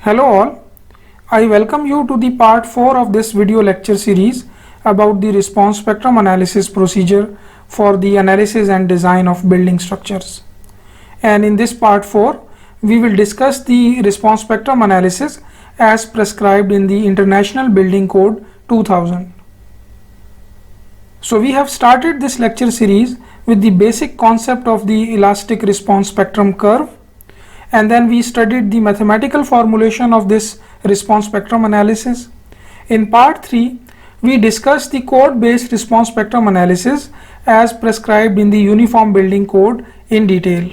Hello all, I welcome you to the part 4 of this video lecture series about the response spectrum analysis procedure for the analysis and design of building structures. And in this part 4, we will discuss the response spectrum analysis as prescribed in the International Building Code 2000. So we have started this lecture series with the basic concept of the elastic response spectrum curve, and then we studied the mathematical formulation of this response spectrum analysis. In part 3, we discussed the code-based response spectrum analysis as prescribed in the Uniform Building Code in detail.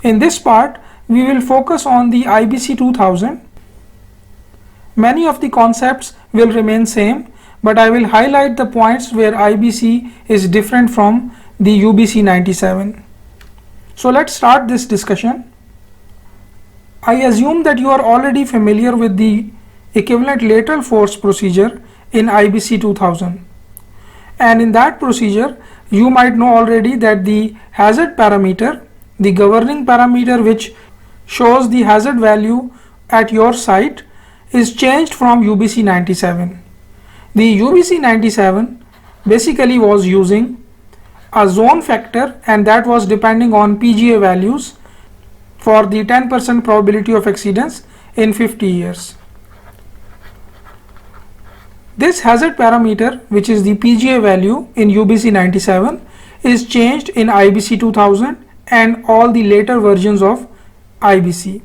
In this part, we will focus on the IBC 2000. Many of the concepts will remain same, but I will highlight the points where IBC is different from the UBC 97. So let's start this discussion. I assume that you are already familiar with the equivalent lateral force procedure in IBC 2000, and in that procedure you might know already that the hazard parameter, the governing parameter which shows the hazard value at your site, is changed from UBC 97. The UBC 97 basically was using a zone factor, and that was depending on PGA values for the 10% probability of exceedance in 50 years. This hazard parameter, which is the PGA value in UBC 97, is changed in IBC 2000 and all the later versions of IBC.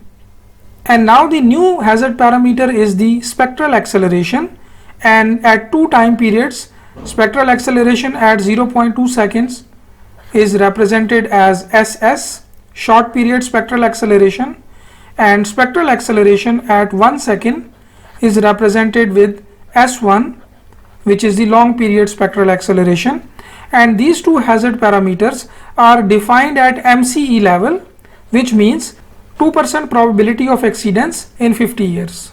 And now the new hazard parameter is the spectral acceleration, and at two time periods, spectral acceleration at 0.2 seconds is represented as SS, short period spectral acceleration, and spectral acceleration at 1 second is represented with S1, which is the long period spectral acceleration, and these two hazard parameters are defined at MCE level, which means 2% probability of exceedance in 50 years.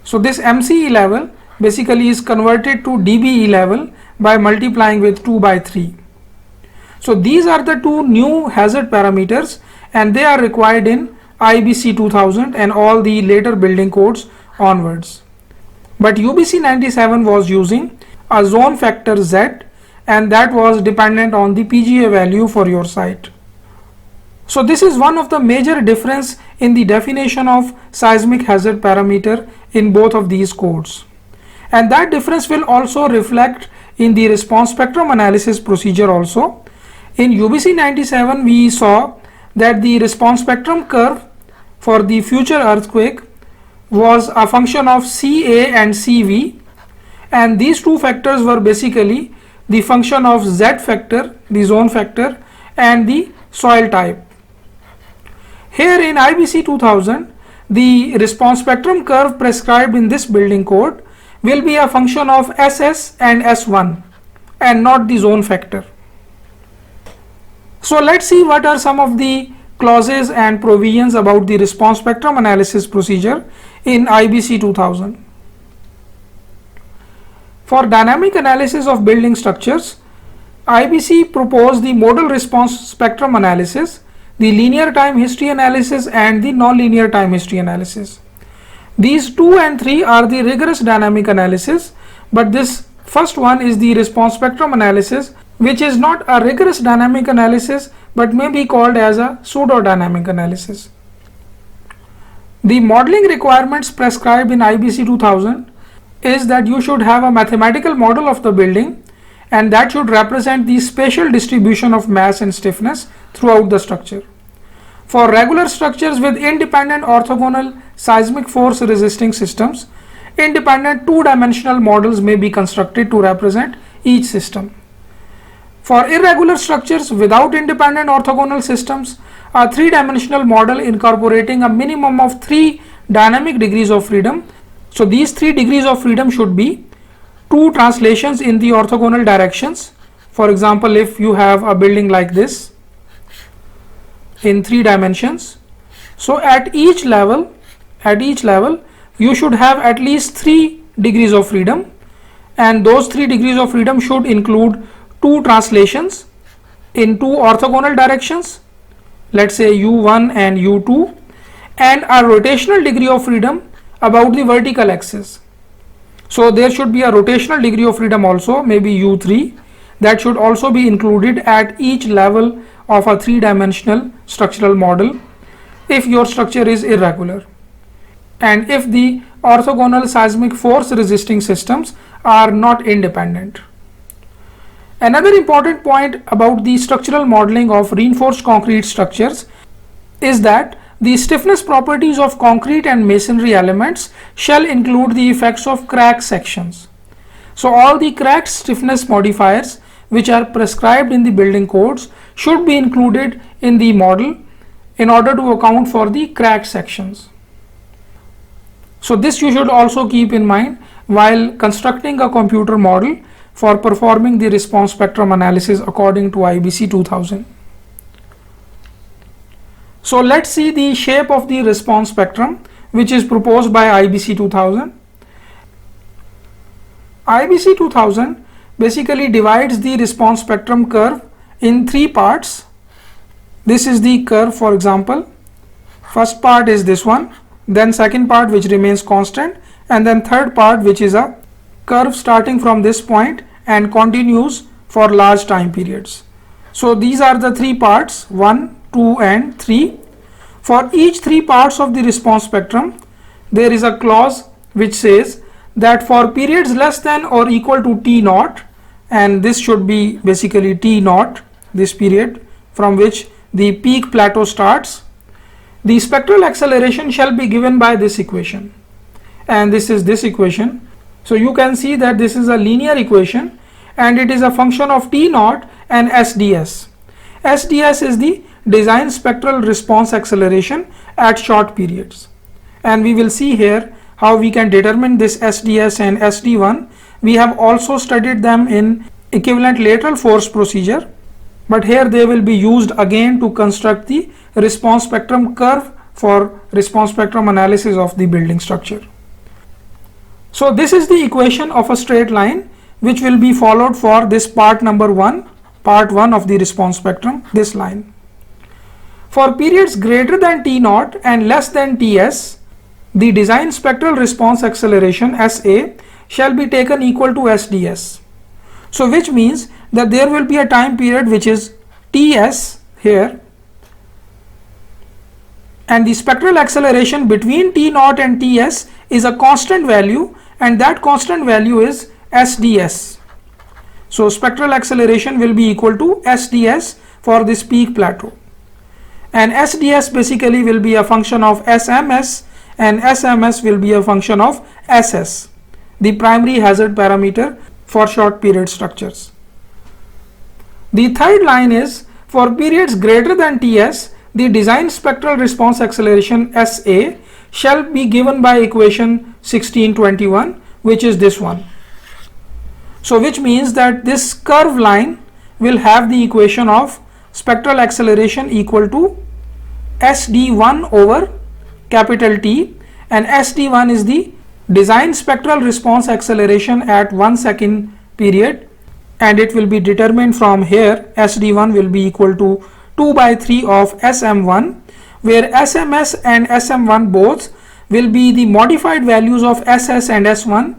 So this MCE level basically is converted to DBE level by multiplying with 2 by 3. So these are the two new hazard parameters, and they are required in IBC 2000 and all the later building codes onwards. But UBC 97 was using a zone factor Z, and that was dependent on the PGA value for your site. So this is one of the major difference in the definition of seismic hazard parameter in both of these codes. And that difference will also reflect in the response spectrum analysis procedure also. In UBC 97, we saw that the response spectrum curve for the future earthquake was a function of CA and CV, and these two factors were basically the function of Z factor, the zone factor, and the soil type. Here in IBC 2000, the response spectrum curve prescribed in this building code will be a function of SS and S1 and not the zone factor. So let's see what are some of the clauses and provisions about the response spectrum analysis procedure in IBC 2000. For dynamic analysis of building structures, IBC proposed the modal response spectrum analysis, the linear time history analysis, and the nonlinear time history analysis. These 2 and 3 are the rigorous dynamic analysis, but this first one is the response spectrum analysis, which is not a rigorous dynamic analysis but may be called as a pseudo dynamic analysis. The modeling requirements prescribed in IBC 2000 is that you should have a mathematical model of the building, and that should represent the spatial distribution of mass and stiffness throughout the structure. For regular structures with independent orthogonal seismic force resisting systems, independent two-dimensional models may be constructed to represent each system. For irregular structures without independent orthogonal systems, a three-dimensional model incorporating a minimum of 3 dynamic degrees of freedom. So these 3 degrees of freedom should be 2 translations in the orthogonal directions. For example, if you have a building like this in 3 dimensions, so at each level you should have at least 3 degrees of freedom, and those 3 degrees of freedom should include 2 translations in 2 orthogonal directions, let's say u1 and u2, and a rotational degree of freedom about the vertical axis. So there should be a rotational degree of freedom also, maybe u3, that should also be included at each level of a three-dimensional structural model if your structure is irregular, and if the orthogonal seismic force resisting systems are not independent. Another important point about the structural modeling of reinforced concrete structures is that the stiffness properties of concrete and masonry elements shall include the effects of crack sections. So all the crack stiffness modifiers which are prescribed in the building codes should be included in the model in order to account for the crack sections. So this you should also keep in mind while constructing a computer model for performing the response spectrum analysis according to IBC 2000. So let's see the shape of the response spectrum which is proposed by IBC 2000. IBC 2000 basically divides the response spectrum curve in three parts. This is the curve, for example. First part is this one, then second part which remains constant, and then third part which is a curve starting from this point and continues for large time periods. So these are the three parts, 1, 2 and 3. For each three parts of the response spectrum, there is a clause which says that for periods less than or equal to t naught, and this should be basically t naught, this period from which the peak plateau starts, the spectral acceleration shall be given by this equation, and this is this equation. So you can see that this is a linear equation and it is a function of t naught and SDS. SDS is the design spectral response acceleration at short periods, and we will see here how we can determine this SDS and SD1. We have also studied them in equivalent lateral force procedure, but here they will be used again to construct the response spectrum curve for response spectrum analysis of the building structure. So this is the equation of a straight line which will be followed for this part number 1, part 1 of the response spectrum, this line. For periods greater than t naught and less than ts, the design spectral response acceleration SA shall be taken equal to SDS. So which means that there will be a time period which is ts here, and the spectral acceleration between t naught and ts is a constant value, and that constant value is SDS. So spectral acceleration will be equal to SDS for this peak plateau, and SDS basically will be a function of SMS, and SMS will be a function of SS, the primary hazard parameter for short period structures. The third line is for periods greater than ts, the design spectral response acceleration SA shall be given by equation 1621, which is this one. So which means that this curve line will have the equation of spectral acceleration equal to SD1 over capital T, and SD1 is the design spectral response acceleration at 1 second period, and it will be determined from here. SD1 will be equal to 2 by 3 of SM1, where SMS and SM1 both will be the modified values of SS and S1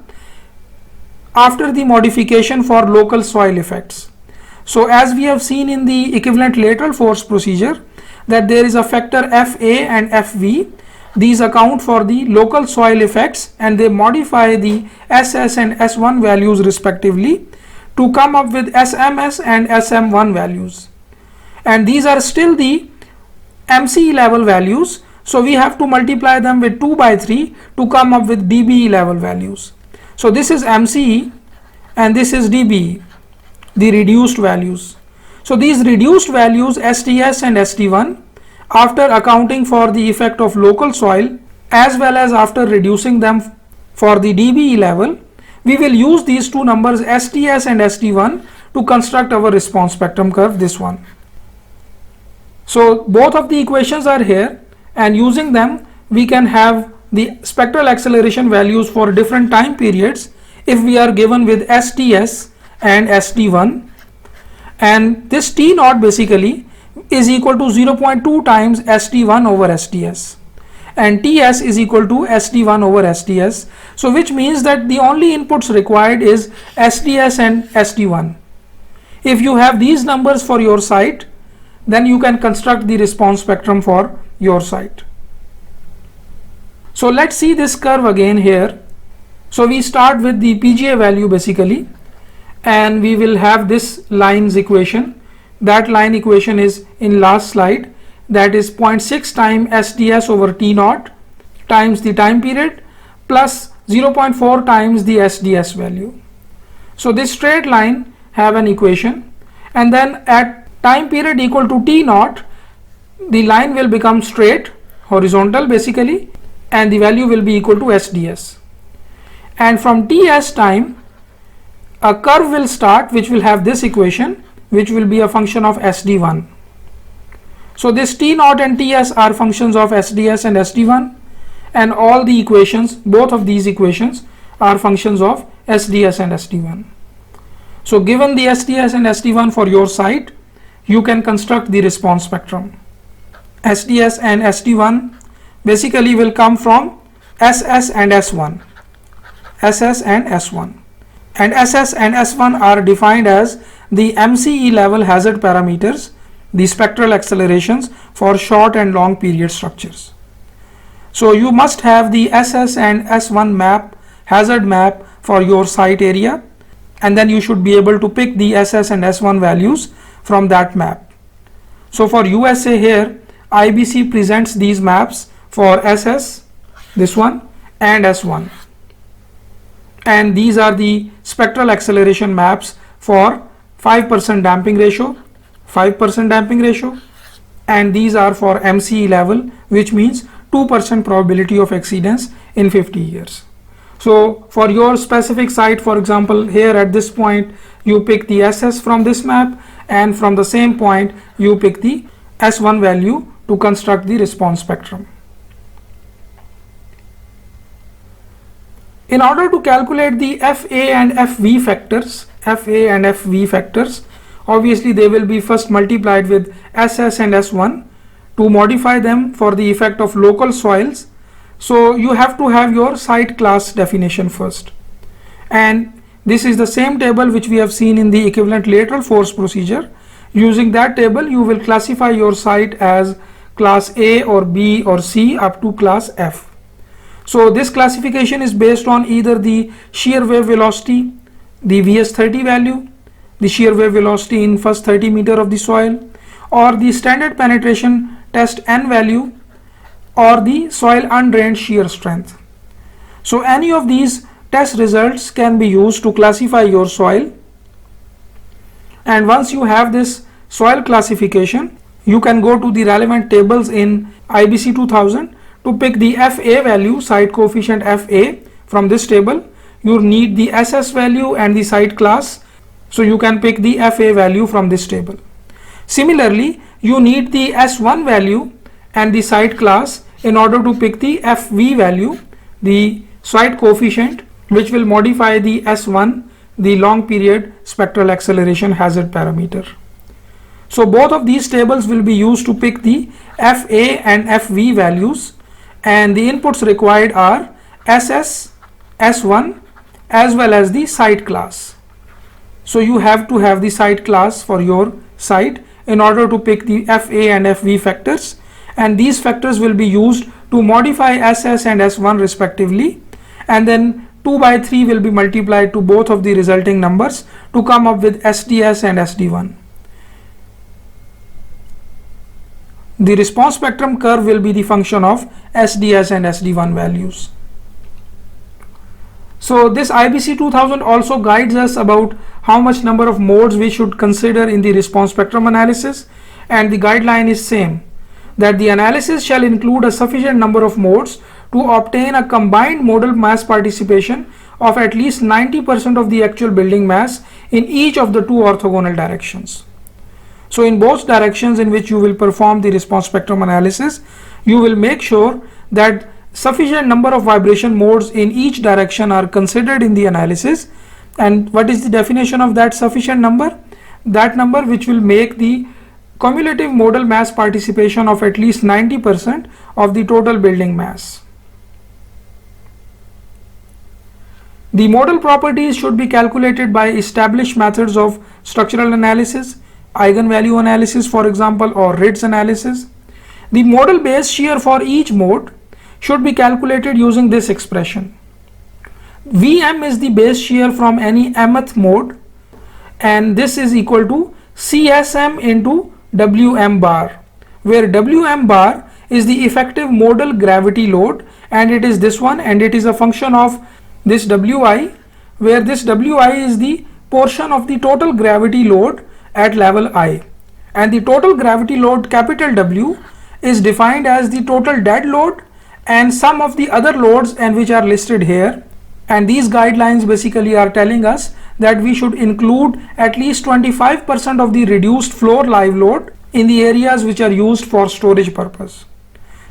after the modification for local soil effects. So as we have seen in the equivalent lateral force procedure, that there is a factor FA and FV. These account for the local soil effects, and they modify the SS and S1 values respectively to come up with SMS and SM1 values, and these are still the MCE level values, so we have to multiply them with 2 by 3 to come up with DBE level values. So this is MCE and this is DBE, the reduced values. So these reduced values SDS and SD1, after accounting for the effect of local soil as well as after reducing them for the DBE level, we will use these two numbers SDS and SD1 to construct our response spectrum curve, this one. So both of the equations are here, and using them we can have the spectral acceleration values for different time periods if we are given with SDS and SD1, and this T naught basically is equal to 0.2 times SD1 over SDS, and TS is equal to SD1 over SDS. So which means that the only inputs required is SDS and SD1. If you have these numbers for your site, then you can construct the response spectrum for your site. So let's see this curve again here. So we start with the PGA value basically, and we will have this lines equation. That line equation is in last slide, that is 0.6 times SDS over T naught times the time period plus 0.4 times the SDS value. So this straight line have an equation, and then at time period equal to T naught, the line will become straight, horizontal basically, and the value will be equal to SDS. And from TS time, a curve will start which will have this equation, which will be a function of SD1. So this T naught and TS are functions of SDS and SD1, and all the equations, both of these equations are functions of SDS and SD1. So given the SDS and SD1 for your site, you can construct the response spectrum. SDS and SD1 basically will come from SS and S1. SS and S1. And SS and S1 are defined as the MCE level hazard parameters, the spectral accelerations for short and long period structures. So you must have the SS and S1 map, hazard map for your site area, and then you should be able to pick the SS and S1 values from that map. So for USA here, IBC presents these maps for SS, this one, and S1. And these are the spectral acceleration maps for 5% damping ratio, 5% damping ratio, and these are for MCE level, which means 2% probability of exceedance in 50 years. So for your specific site, for example, here at this point, you pick the SS from this map, and from the same point, you pick the S1 value to construct the response spectrum. In order to calculate the FA and FV factors, obviously they will be first multiplied with SS and S1 to modify them for the effect of local soils. So you have to have your site class definition first, and this is the same table which we have seen in the equivalent lateral force procedure. Using that table, you will classify your site as class A or B or C up to class F. So this classification is based on either the shear wave velocity, the VS30 value, the shear wave velocity in first 30 meter of the soil, or the standard penetration test N value, or the soil undrained shear strength. So any of these test results can be used to classify your soil, and once you have this soil classification, you can go to the relevant tables in IBC 2000 to pick the FA value, site coefficient FA. From this table you need the SS value and the site class, so you can pick the FA value from this table. Similarly, you need the S1 value and the site class in order to pick the FV value, the site coefficient, which will modify the S1, the long period spectral acceleration hazard parameter. So both of these tables will be used to pick the FA and FV values, and the inputs required are SS, S1 as well as the site class. So you have to have the site class for your site in order to pick the FA and FV factors, and these factors will be used to modify SS and S1 respectively, and then 2 by 3 will be multiplied to both of the resulting numbers to come up with SDS and SD1. The response spectrum curve will be the function of SDS and SD1 values. So this IBC 2000 also guides us about how much number of modes we should consider in the response spectrum analysis, and the guideline is same, that the analysis shall include a sufficient number of modes to obtain a combined modal mass participation of at least 90% of the actual building mass in each of the two orthogonal directions. So in both directions in which you will perform the response spectrum analysis, you will make sure that sufficient number of vibration modes in each direction are considered in the analysis. And what is the definition of that sufficient number? That number which will make the cumulative modal mass participation of at least 90% of the total building mass. The modal properties should be calculated by established methods of structural analysis, eigenvalue analysis for example, or Ritz analysis. The modal base shear for each mode should be calculated using this expression. Vm is the base shear from any mth mode, and this is equal to CSM into Wm bar, where Wm bar is the effective modal gravity load, and it is this one, and it is a function of this Wi, where this Wi is the portion of the total gravity load at level I, and the total gravity load capital W is defined as the total dead load and some of the other loads, and which are listed here. And these guidelines basically are telling us that we should include at least 25% of the reduced floor live load in the areas which are used for storage purpose.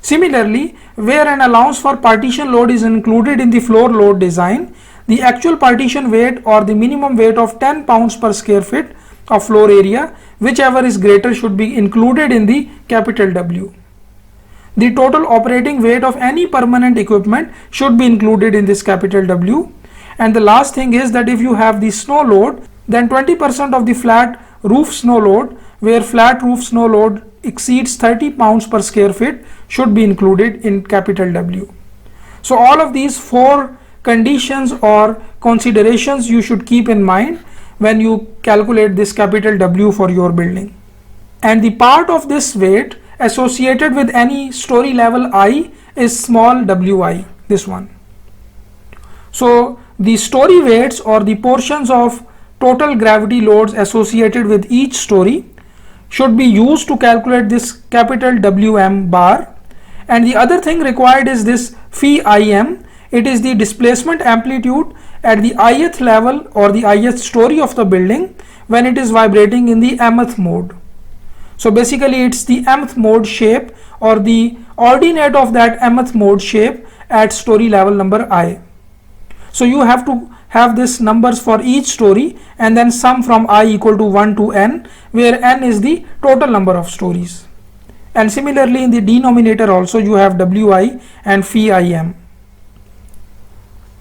Similarly, where an allowance for partition load is included in the floor load design, the actual partition weight or the minimum weight of 10 pounds per square feet of floor area, whichever is greater, should be included in the capital W. The total operating weight of any permanent equipment should be included in this capital W. And the last thing is that if you have the snow load, then 20% of the flat roof snow load, where flat roof snow load exceeds 30 pounds per square feet, should be included in capital W. So all of these four conditions or considerations you should keep in mind when you calculate this capital W for your building. And the part of this weight associated with any story level I is small wi, this one. So the story weights or the portions of total gravity loads associated with each story should be used to calculate this capital Wm bar. And the other thing required is this phi Im. It is the displacement amplitude at the ith level or the ith story of the building when it is vibrating in the mth mode. So basically it's the mth mode shape or the ordinate of that mth mode shape at story level number I. So you have to have this numbers for each story and then sum from I equal to 1 to n, where n is the total number of stories. And similarly in the denominator also you have Wi and phi Im.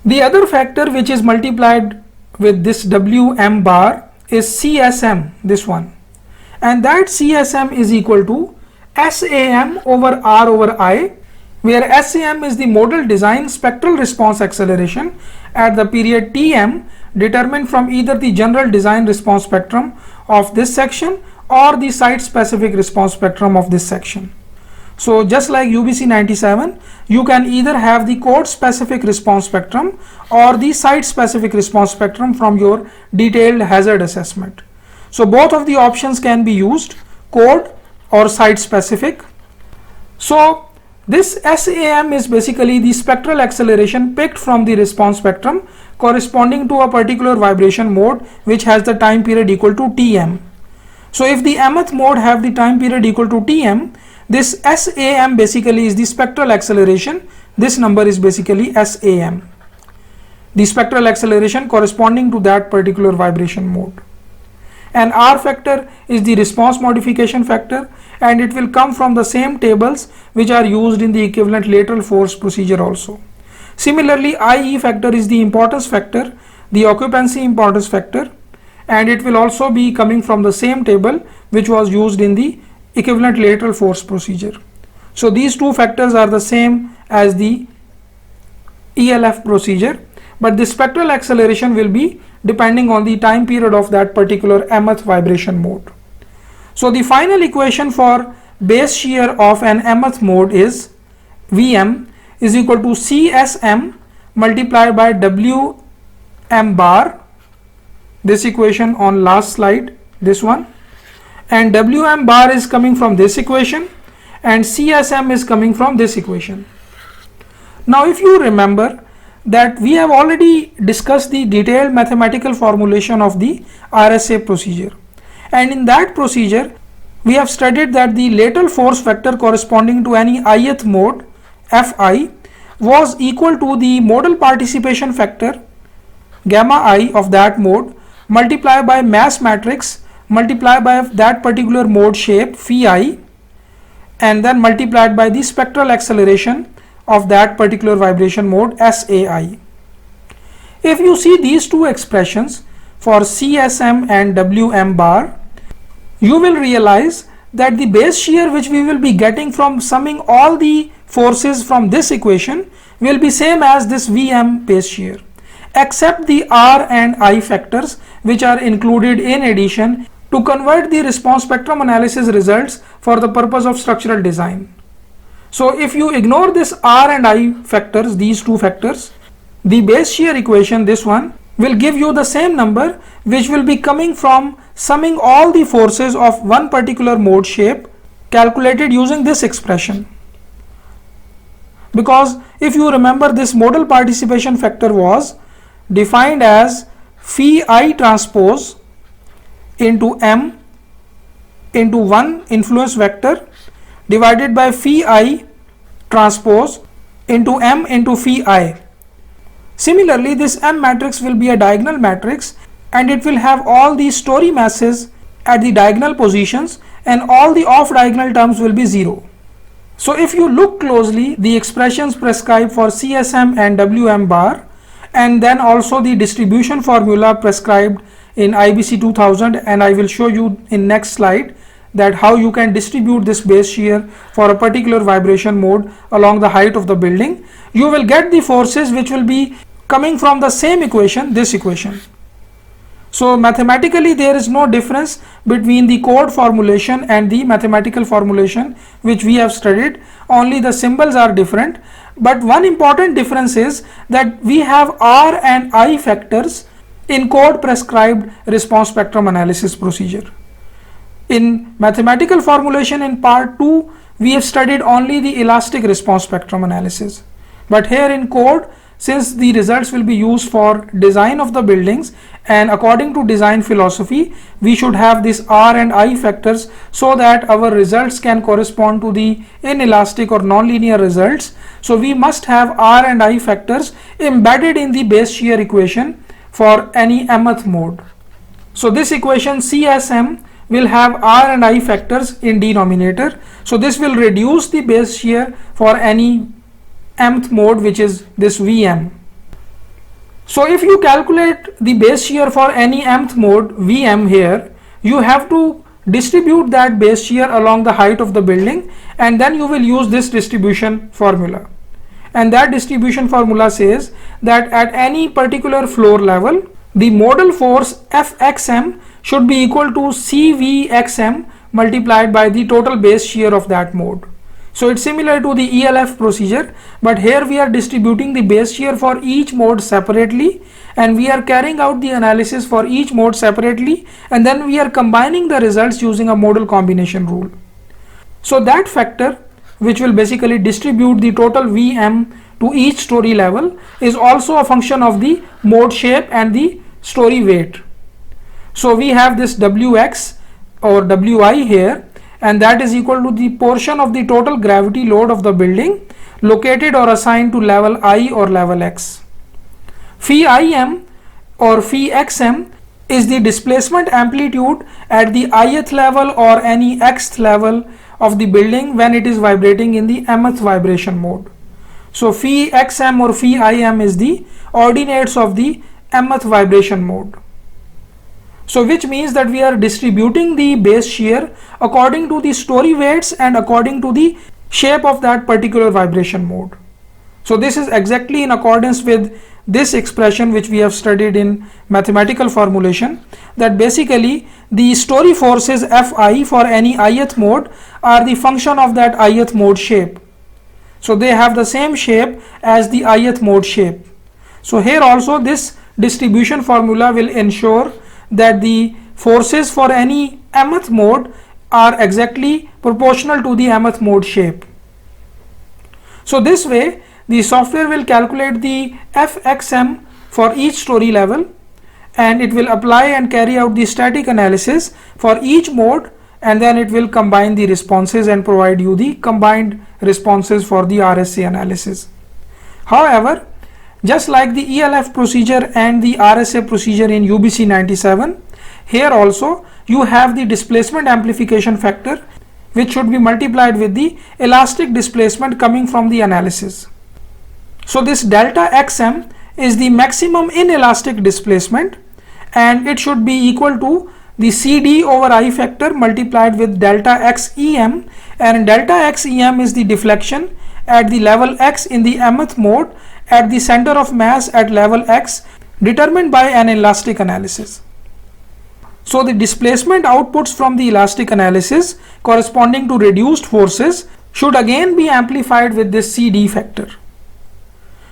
The other factor which is multiplied with this Wm bar is CSM, this one. And that CSM is equal to SAM over R over I, where SAM is the modal design spectral response acceleration at the period Tm determined from either the general design response spectrum of this section or the site specific response spectrum of this section. So just like UBC 97, you can either have the code specific response spectrum or the site specific response spectrum from your detailed hazard assessment. So both of the options can be used, code or site specific. So this SAM is basically the spectral acceleration picked from the response spectrum corresponding to a particular vibration mode which has the time period equal to Tm. So if the mth mode have the time period equal to Tm, this SAM basically is the spectral acceleration. This number is basically SAM, the spectral acceleration corresponding to that particular vibration mode. And R factor is the response modification factor, and it will come from the same tables which are used in the equivalent lateral force procedure also. Similarly, IE factor is the importance factor, the occupancy importance factor, and it will also be coming from the same table which was used in the equivalent lateral force procedure. So these two factors are the same as the ELF procedure, but the spectral acceleration will be depending on the time period of that particular mth vibration mode. So the final equation for base shear of an mth mode is Vm is equal to CSM multiplied by Wm bar, this equation on last slide, this one, and Wm bar is coming from this equation and CSM is coming from this equation. Now if you remember that we have already discussed the detailed mathematical formulation of the RSA procedure, and in that procedure we have studied that the lateral force vector corresponding to any ith mode Fi was equal to the modal participation factor gamma I of that mode multiplied by mass matrix multiplied by that particular mode shape phi I, and then multiplied by the spectral acceleration of that particular vibration mode SAI. If you see these two expressions for CSM and WM bar, you will realize that the base shear which we will be getting from summing all the forces from this equation will be same as this VM base shear, except the R and I factors which are included in addition to convert the response spectrum analysis results for the purpose of structural design. So if you ignore this R and I factors, these two factors, the base shear equation, this one, will give you the same number which will be coming from summing all the forces of one particular mode shape calculated using this expression. Because if you remember, this modal participation factor was defined as phi I transpose into M into 1 influence vector divided by phi I transpose into M into phi I. Similarly, this M matrix will be a diagonal matrix and it will have all the story masses at the diagonal positions and all the off diagonal terms will be 0. So if you look closely, the expressions prescribed for CSM and WM bar, and then also the distribution formula prescribed in IBC 2000, and I will show you in next slide that how you can distribute this base shear for a particular vibration mode along the height of the building. You will get the forces which will be coming from the same equation, this equation. So mathematically there is no difference between the code formulation and the mathematical formulation which we have studied, only the symbols are different. But one important difference is that we have R and I factors in code prescribed response spectrum analysis procedure. In mathematical formulation in part 2, we have studied only the elastic response spectrum analysis. But here in code, since the results will be used for design of the buildings and according to design philosophy, we should have this R and I factors so that our results can correspond to the inelastic or nonlinear results. So we must have R and I factors embedded in the base shear equation for any mth mode. So this equation CSM will have R and I factors in denominator. So this will reduce the base shear for any mth mode, which is this VM. So if you calculate the base shear for any mth mode VM here, you have to distribute that base shear along the height of the building, and then you will use this distribution formula. And that distribution formula says that at any particular floor level, the modal force Fxm should be equal to Cvxm multiplied by the total base shear of that mode. So it's similar to the ELF procedure, but here we are distributing the base shear for each mode separately, and we are carrying out the analysis for each mode separately, and then we are combining the results using a modal combination rule. So that factor, which will basically distribute the total VM to each story level, is also a function of the mode shape and the story weight. So we have this Wx or Wi here, and that is equal to the portion of the total gravity load of the building located or assigned to level I or level X. Phi Im or Phi Xm is the displacement amplitude at the ith level or any xth level of the building when it is vibrating in the mth vibration mode. So Phi Xm or Phi Im is the ordinates of the mth vibration mode. So which means that we are distributing the base shear according to the story weights and according to the shape of that particular vibration mode. So this is exactly in accordance with this expression which we have studied in mathematical formulation, that basically the story forces Fi for any ith mode are the function of that ith mode shape. So they have the same shape as the ith mode shape. So here also this distribution formula will ensure that the forces for any mth mode are exactly proportional to the mth mode shape. So this way the software will calculate the Fxm for each story level, and it will apply and carry out the static analysis for each mode, and then it will combine the responses and provide you the combined responses for the RSA analysis. However, just like the ELF procedure and the RSA procedure in UBC 97, here also you have the displacement amplification factor which should be multiplied with the elastic displacement coming from the analysis. So this delta xm is the maximum inelastic displacement, and it should be equal to the CD over I factor multiplied with delta xem, and delta xem is the deflection at the level x in the mth mode at the center of mass at level x, determined by an elastic analysis. So the displacement outputs from the elastic analysis corresponding to reduced forces should again be amplified with this CD factor,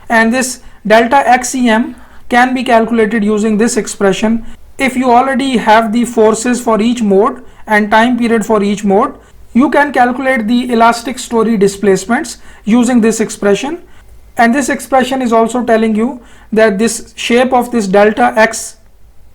and this delta xem can be calculated using this expression. If you already have the forces for each mode and time period for each mode, you can calculate the elastic story displacements using this expression, and this expression is also telling you that this shape of this delta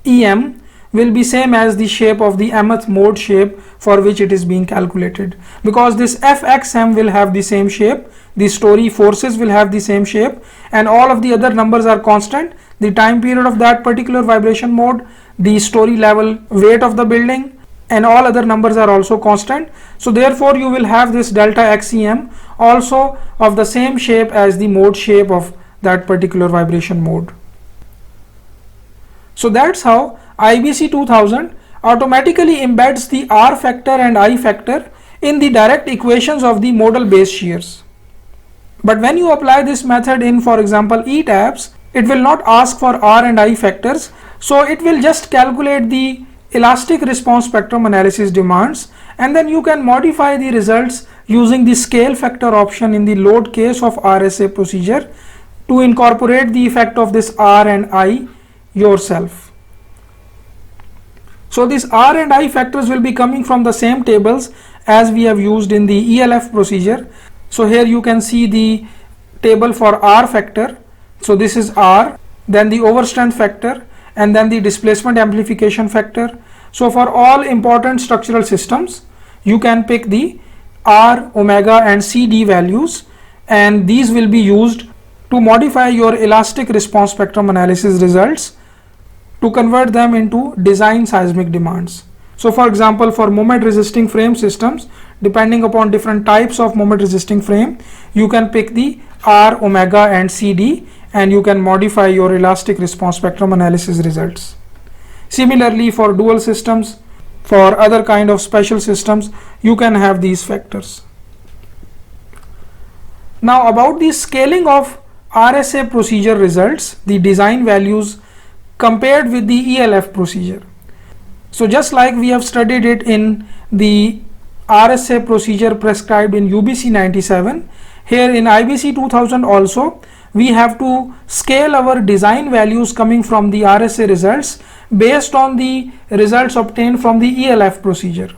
xem will be same as the shape of the mth mode shape for which it is being calculated, because this fxm will have the same shape, the story forces will have the same shape, and all of the other numbers are constant. The time period of that particular vibration mode, the story level, weight of the building, and all other numbers are also constant. So therefore you will have this delta xem also of the same shape as the mode shape of that particular vibration mode. So that's how IBC 2000 automatically embeds the R factor and I factor in the direct equations of the modal base shears. But when you apply this method in, for example, ETABS, it will not ask for R and I factors, so it will just calculate the elastic response spectrum analysis demands, and then you can modify the results using the scale factor option in the load case of RSA procedure to incorporate the effect of this R and I yourself. So these R and I factors will be coming from the same tables as we have used in the ELF procedure. So here you can see the table for R factor. So this is R, then the overstrength factor, and then the displacement amplification factor. So for all important structural systems, you can pick the R, omega and CD values, and these will be used to modify your elastic response spectrum analysis results to convert them into design seismic demands. So for example, for moment resisting frame systems, depending upon different types of moment resisting frame, you can pick the R, omega and CD, and you can modify your elastic response spectrum analysis results. Similarly, for dual systems, for other kind of special systems, you can have these factors. Now about the scaling of RSA procedure results, the design values compared with the ELF procedure. So just like we have studied it in the RSA procedure prescribed in UBC 97, here in IBC 2000 also we have to scale our design values coming from the RSA results based on the results obtained from the ELF procedure.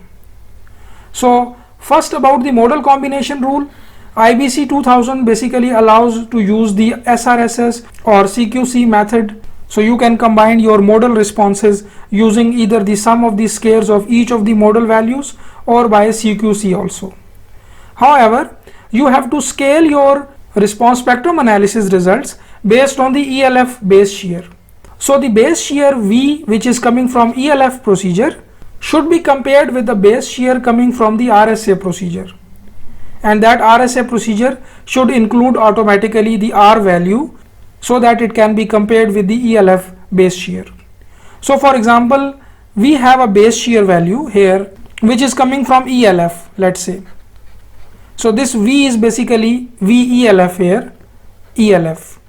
So first about the modal combination rule, IBC 2000 basically allows to use the SRSS or CQC method. So you can combine your modal responses using either the sum of the squares of each of the modal values or by CQC also. However, you have to scale your response spectrum analysis results based on the ELF base shear. So the base shear V, which is coming from ELF procedure, should be compared with the base shear coming from the RSA procedure, and that RSA procedure should include automatically the R value so that it can be compared with the ELF base shear. So for example, we have a base shear value here which is coming from ELF, let's say. So this V is basically VELF here, ELF.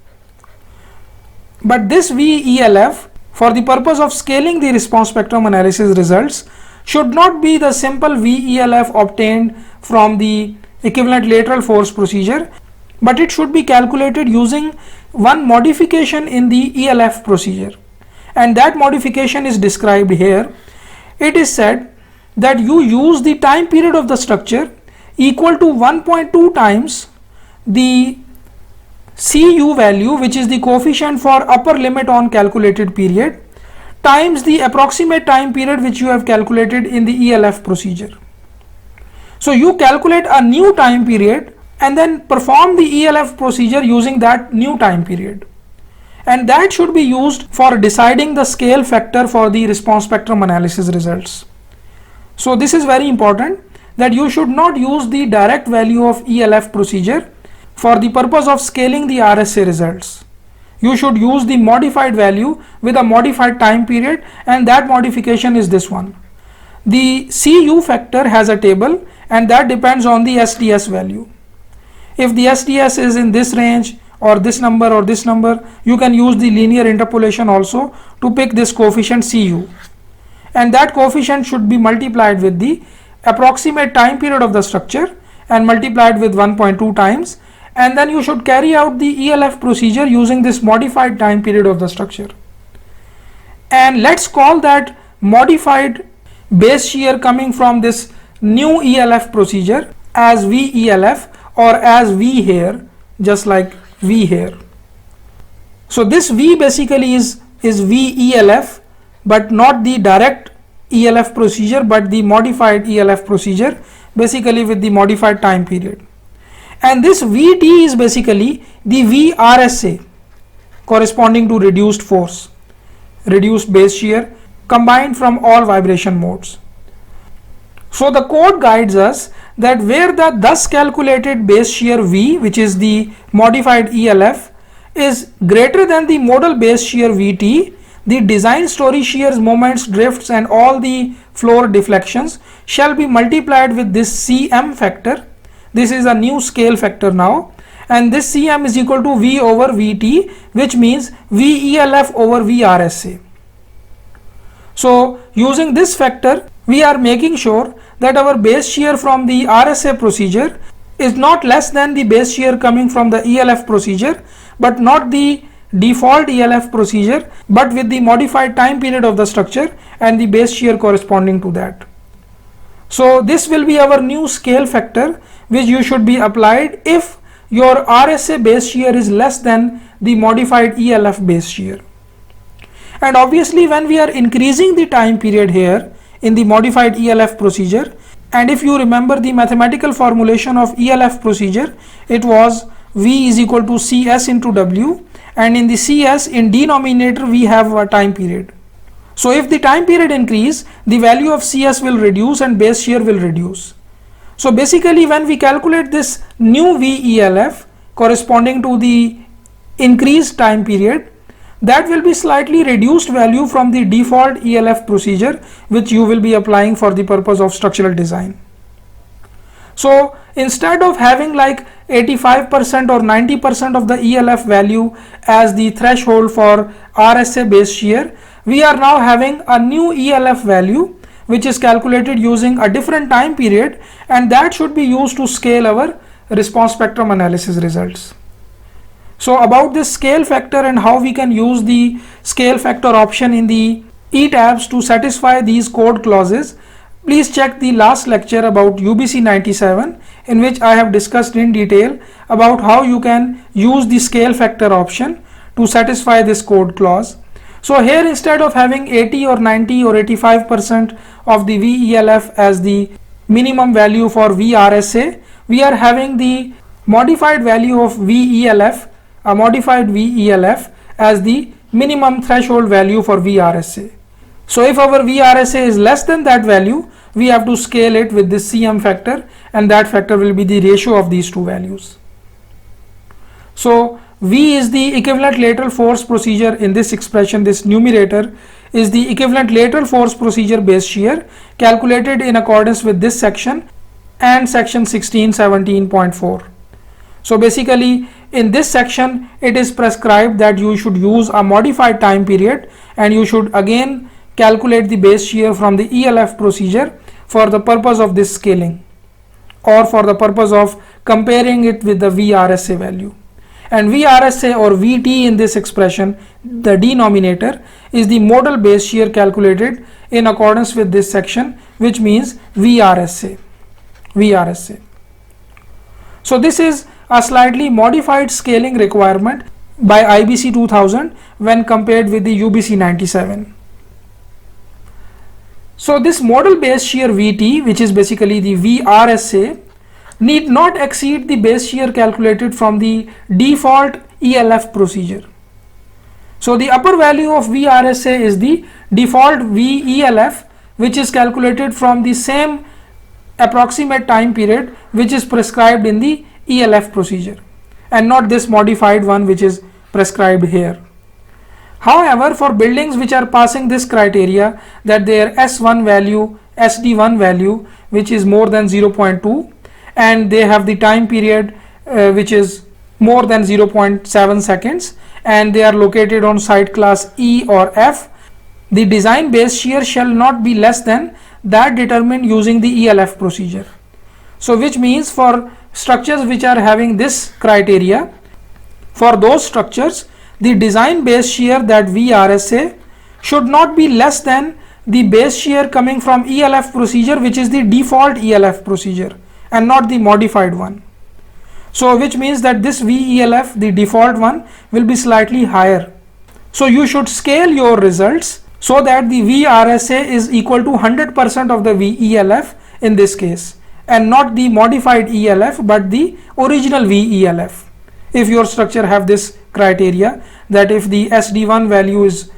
But this VELF, for the purpose of scaling the response spectrum analysis results, should not be the simple VELF obtained from the equivalent lateral force procedure, but it should be calculated using one modification in the ELF procedure, and that modification is described here. It is said that you use the time period of the structure equal to 1.2 times the CU value, which is the coefficient for upper limit on calculated period, times the approximate time period which you have calculated in the ELF procedure. So you calculate a new time period and then perform the ELF procedure using that new time period, and that should be used for deciding the scale factor for the response spectrum analysis results. So this is very important, that you should not use the direct value of ELF procedure for the purpose of scaling the RSA results. You should use the modified value with a modified time period, and that modification is this one. The CU factor has a table, and that depends on the SDS value. If the SDS is in this range or this number, you can use the linear interpolation also to pick this coefficient CU, and that coefficient should be multiplied with the approximate time period of the structure and multiplied with 1.2 times, and then you should carry out the ELF procedure using this modified time period of the structure. And let's call that modified base shear coming from this new ELF procedure as VELF or as V here, just like V here. So this V basically is VELF, but not the direct ELF procedure, but the modified ELF procedure, basically with the modified time period. And this VT is basically the VRSA corresponding to reduced force, reduced base shear combined from all vibration modes. So the code guides us that where the thus calculated base shear V, which is the modified ELF, is greater than the modal base shear VT, the design story shears, moments, drifts and all the floor deflections shall be multiplied with this CM factor. This is a new scale factor now, and this CM is equal to V over VT, which means VELF over VRSA. So using this factor, we are making sure that our base shear from the RSA procedure is not less than the base shear coming from the ELF procedure, but not the default ELF procedure, but with the modified time period of the structure and the base shear corresponding to that. So this will be our new scale factor, which you should be applied if your RSA base shear is less than the modified ELF base shear. And obviously when we are increasing the time period here in the modified ELF procedure, and if you remember the mathematical formulation of ELF procedure, it was V is equal to CS into W, and in the CS in denominator we have a time period. So if the time period increase, the value of CS will reduce and base shear will reduce. So basically when we calculate this new VELF corresponding to the increased time period, that will be slightly reduced value from the default ELF procedure, which you will be applying for the purpose of structural design. So instead of having like 85% or 90% of the ELF value as the threshold for RSA base shear, we are now having a new ELF value which is calculated using a different time period, and that should be used to scale our response spectrum analysis results. So about this scale factor and how we can use the scale factor option in the ETABS to satisfy these code clauses, please check the last lecture about UBC 97, in which I have discussed in detail about how you can use the scale factor option to satisfy this code clause. So here, instead of having 80 or 90 or 85% of the VELF as the minimum value for VRSA, we are having the modified value of VELF, a modified VELF as the minimum threshold value for VRSA. So if our VRSA is less than that value, we have to scale it with this CM factor, and that factor will be the ratio of these two values. So V is the equivalent lateral force procedure in this expression. This numerator is the equivalent lateral force procedure base shear calculated in accordance with this section and section 1617.4. So basically in this section it is prescribed that you should use a modified time period, and you should again calculate the base shear from the ELF procedure for the purpose of this scaling or for the purpose of comparing it with the VRSA value. And VRSA or VT in this expression, the denominator, is the modal base shear calculated in accordance with this section, which means VRSA. So this is a slightly modified scaling requirement by IBC 2000 when compared with the UBC 97. So this modal base shear VT, which is basically the VRSA, need not exceed the base shear calculated from the default ELF procedure. So the upper value of VRSA is the default VELF, which is calculated from the same approximate time period which is prescribed in the ELF procedure and not this modified one which is prescribed here. However, for buildings which are passing this criteria that their S1 value, SD1 value which is more than 0.2 and they have the time period which is more than 0.7 seconds and they are located on site class E or F, the design base shear shall not be less than that determined using the ELF procedure. So which means for structures which are having this criteria, for those structures the design base shear that VRSA should not be less than the base shear coming from ELF procedure which is the default ELF procedure and not the modified one. So which means that this VELF, the default one, will be slightly higher. So you should scale your results so that the VRSA is equal to 100% of the VELF in this case and not the modified ELF but the original VELF. If your structure have this criteria that if the SD1 value is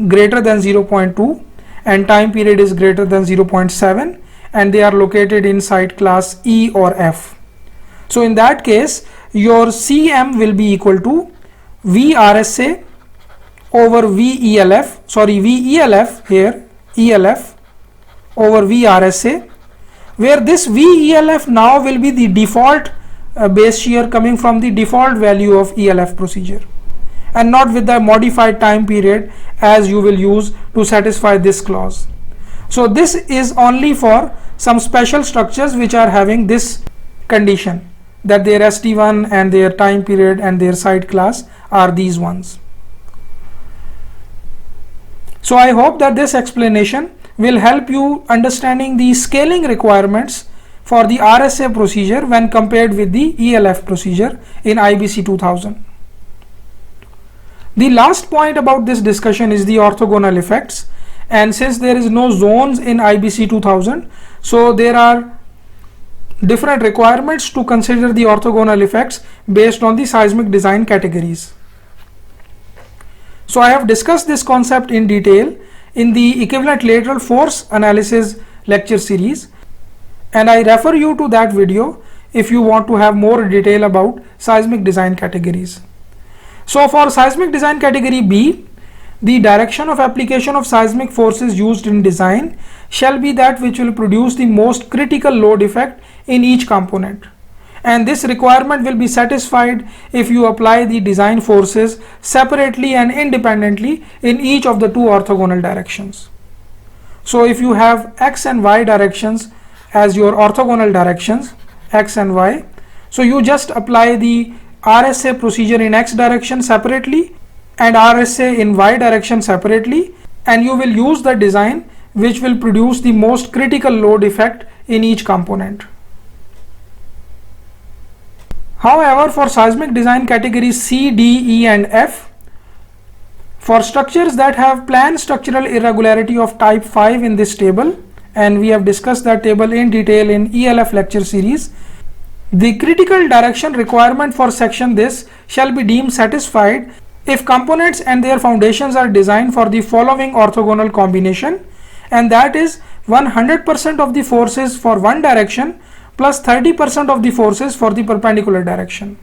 greater than 0.2 and time period is greater than 0.7 and they are located in site class E or F. So in that case your CM will be equal to VRSA over VELF here, ELF over VRSA, where this VELF now will be the default base shear coming from the default value of ELF procedure and not with the modified time period as you will use to satisfy this clause. So this is only for some special structures which are having this condition that their SD1 and their time period and their site class are these ones. So I hope that this explanation will help you understanding the scaling requirements for the RSA procedure when compared with the ELF procedure in IBC 2000. The last point about this discussion is the orthogonal effects, and since there is no zones in IBC 2000, so there are different requirements to consider the orthogonal effects based on the seismic design categories. So I have discussed this concept in detail in the equivalent lateral force analysis lecture series, and I refer you to that video if you want to have more detail about seismic design categories. So for seismic design category B, the direction of application of seismic forces used in design shall be that which will produce the most critical load effect in each component, and this requirement will be satisfied if you apply the design forces separately and independently in each of the two orthogonal directions. So if you have X and Y directions as your orthogonal directions, X and Y, so you just apply the RSA procedure in X direction separately and RSA in Y direction separately, and you will use the design which will produce the most critical load effect in each component. However, for seismic design categories C, D, E and F, for structures that have planned structural irregularity of type 5 in this table, and we have discussed that table in detail in ELF lecture series, the critical direction requirement for section this shall be deemed satisfied if components and their foundations are designed for the following orthogonal combination, and that is 100% of the forces for one direction plus 30% of the forces for the perpendicular direction.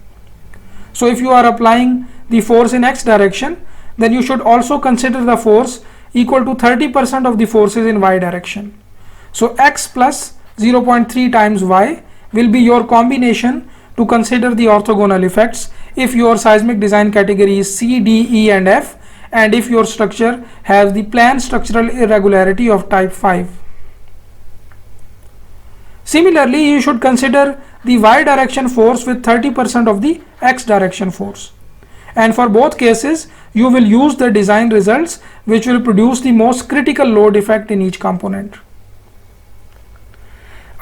So if you are applying the force in X direction, then you should also consider the force equal to 30% of the forces in Y direction. So X plus 0.3 times Y will be your combination to consider the orthogonal effects if your seismic design category is C, D, E and F, and if your structure has the planned structural irregularity of type 5. Similarly, you should consider the Y direction force with 30% of the X direction force, and for both cases you will use the design results which will produce the most critical load effect in each component.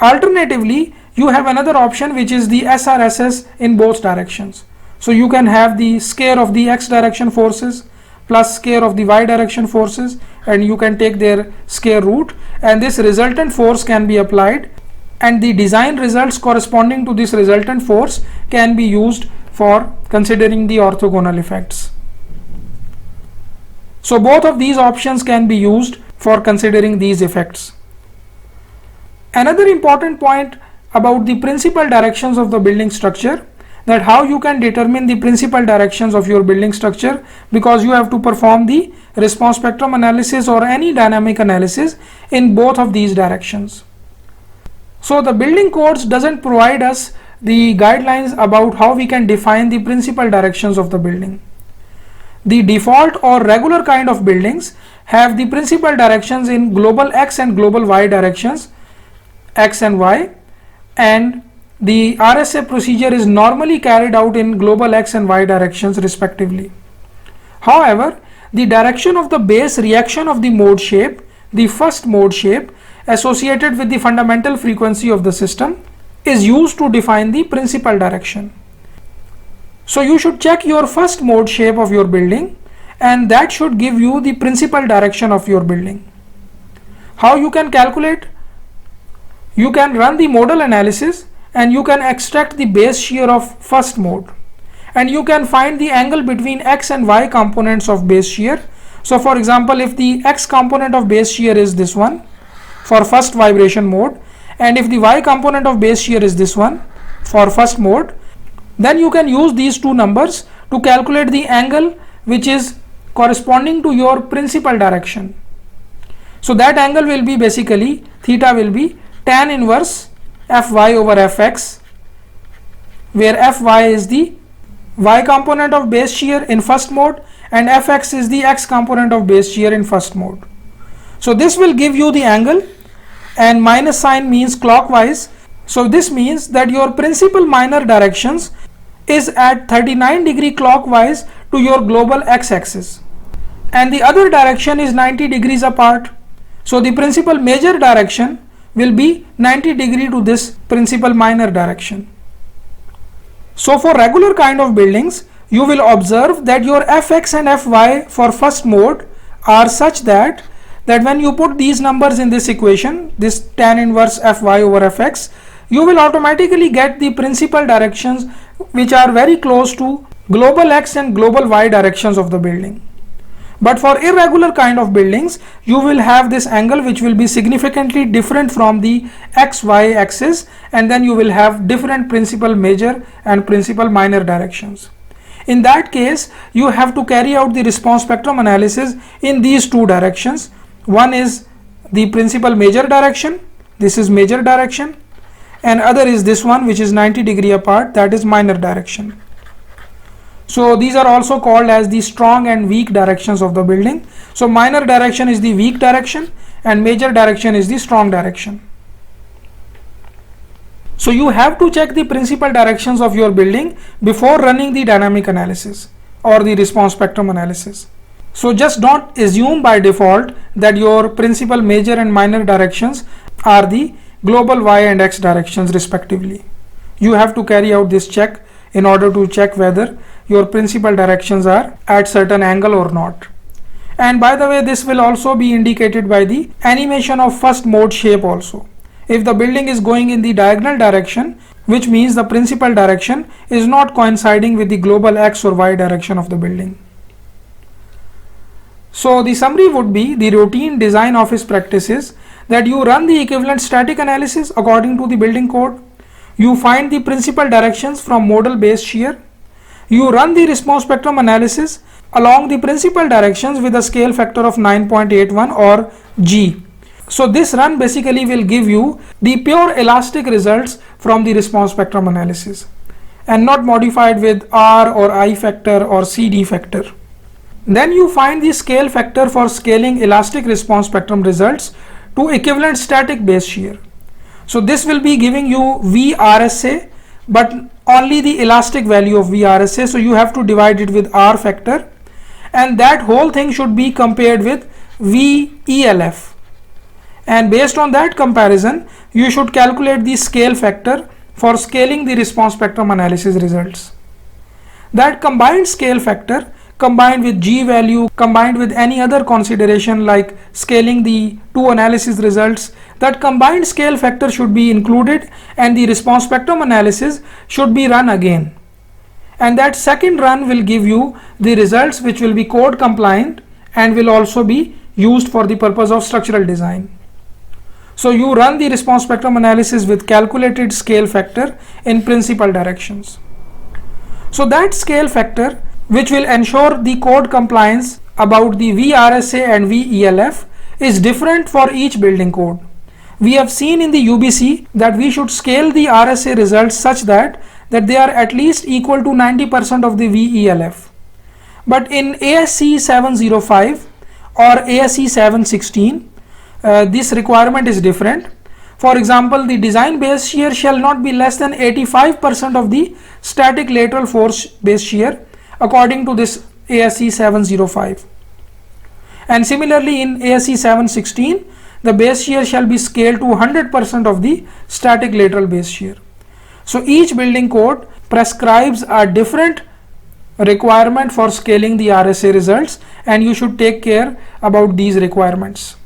Alternatively, you have another option which is the SRSS in both directions. So you can have the square of the X direction forces plus square of the Y direction forces, and you can take their square root, and this resultant force can be applied, and the design results corresponding to this resultant force can be used for considering the orthogonal effects. So both of these options can be used for considering these effects. Another important point about the principal directions of the building structure, that how you can determine the principal directions of your building structure, because you have to perform the response spectrum analysis or any dynamic analysis in both of these directions. So the building codes doesn't provide us the guidelines about how we can define the principal directions of the building. The default or regular kind of buildings have the principal directions in global X and global Y directions, X and Y, and the RSA procedure is normally carried out in global X and Y directions respectively. However, the direction of the base reaction of the mode shape, the first mode shape associated with the fundamental frequency of the system, is used to define the principal direction. So you should check your first mode shape of your building, and that should give you the principal direction of your building. How you can calculate? You can run the modal analysis and you can extract the base shear of first mode, and you can find the angle between X and Y components of base shear. So for example, if the X component of base shear is this one for first vibration mode, and if the Y component of base shear is this one for first mode, then you can use these two numbers to calculate the angle which is corresponding to your principal direction. So that angle will be basically, theta will be tan inverse Fy over Fx, where Fy is the Y component of base shear in first mode and Fx is the X component of base shear in first mode. So this will give you the angle, and minus sign means clockwise. So this means that your principal minor directions is at 39° clockwise to your global X axis, and the other direction is 90 degrees apart. So the principal major direction will be 90° to this principal minor direction. So for regular kind of buildings, you will observe that your Fx and Fy for first mode are such that when you put these numbers in this equation, this tan inverse Fy over Fx, you will automatically get the principal directions which are very close to global X and global Y directions of the building. But for irregular kind of buildings, you will have this angle which will be significantly different from the XY axis, and then you will have different principal major and principal minor directions. In that case, you have to carry out the response spectrum analysis in these two directions. One is the principal major direction, this is major direction, and other is this one which is 90° apart, that is minor direction. So these are also called as the strong and weak directions of the building. So minor direction is the weak direction and major direction is the strong direction. So you have to check the principal directions of your building before running the dynamic analysis or the response spectrum analysis. So just don't assume by default that your principal major and minor directions are the global Y and X directions respectively. You have to carry out this check in order to check whether your principal directions are at certain angle or not. And by the way, this will also be indicated by the animation of first mode shape also. If the building is going in the diagonal direction, which means the principal direction is not coinciding with the global X or Y direction of the building. So the summary would be the routine design office practices that you run the equivalent static analysis according to the building code. You find the principal directions from modal base shear. You run the response spectrum analysis along the principal directions with a scale factor of 9.81 or G. So this run basically will give you the pure elastic results from the response spectrum analysis and not modified with R or I factor or CD factor. Then you find the scale factor for scaling elastic response spectrum results to equivalent static base shear. So this will be giving you VRSA, but only the elastic value of VRSA. So you have to divide it with R factor, and that whole thing should be compared with VELF. And based on that comparison, you should calculate the scale factor for scaling the response spectrum analysis results. That combined scale factor combined with G value, combined with any other consideration like scaling the two analysis results, that combined scale factor should be included and the response spectrum analysis should be run again. And that second run will give you the results which will be code compliant and will also be used for the purpose of structural design. So you run the response spectrum analysis with calculated scale factor in principal directions. So that scale factor, which will ensure the code compliance about the VRSA and VELF, is different for each building code. We have seen in the UBC that we should scale the RSA results such that they are at least equal to 90% of the VELF. But in ASC 705 or ASC 716, this requirement is different. For example, the design base shear shall not be less than 85% of the static lateral force base shear according to this ASC 705. And similarly in ASC 716, the base shear shall be scaled to 100% of the static lateral base shear. So each building code prescribes a different requirement for scaling the RSA results, and you should take care about these requirements.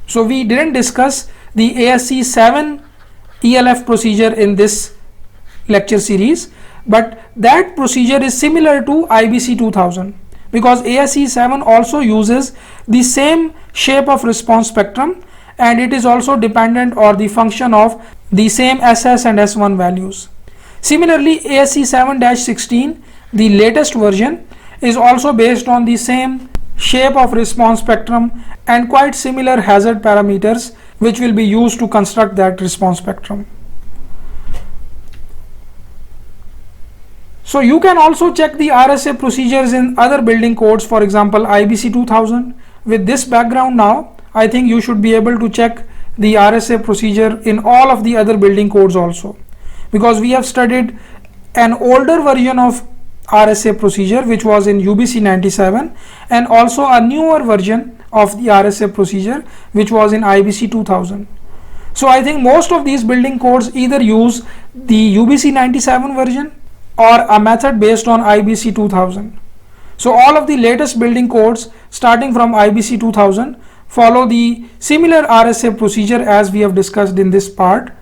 So we didn't discuss the ASC 7 ELF procedure in this lecture series, but that procedure is similar to IBC 2000 because ASC 7 also uses the same shape of response spectrum, and it is also dependent on the function of the same SS and S1 values. Similarly, ASC 7-16, the latest version, is also based on the same shape of response spectrum and quite similar hazard parameters which will be used to construct that response spectrum. So you can also check the RSA procedures in other building codes, for example IBC 2000. With this background now, I think you should be able to check the RSA procedure in all of the other building codes also, because we have studied an older version of RSA procedure which was in UBC 97 and also a newer version of the RSA procedure which was in IBC 2000. So I think most of these building codes either use the UBC 97 version or a method based on IBC 2000. So all of the latest building codes starting from IBC 2000 follow the similar RSA procedure as we have discussed in this part.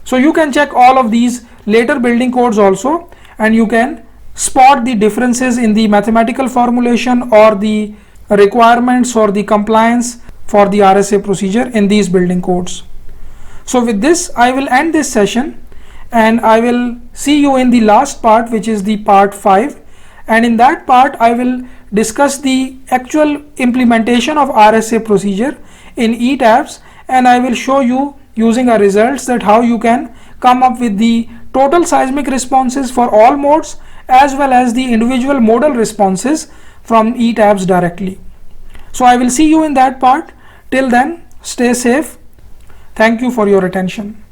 So you can check all of these later building codes also, and you can spot the differences in the mathematical formulation or the requirements or the compliance for the RSA procedure in these building codes. So with this, I will end this session, and I will see you in the last part, which is the part 5, and in that part I will discuss the actual implementation of RSA procedure in ETABS, and I will show you using our results that how you can come up with the total seismic responses for all modes as well as the individual modal responses from ETABS directly. So I will see you in that part. Till then, stay safe. Thank you for your attention.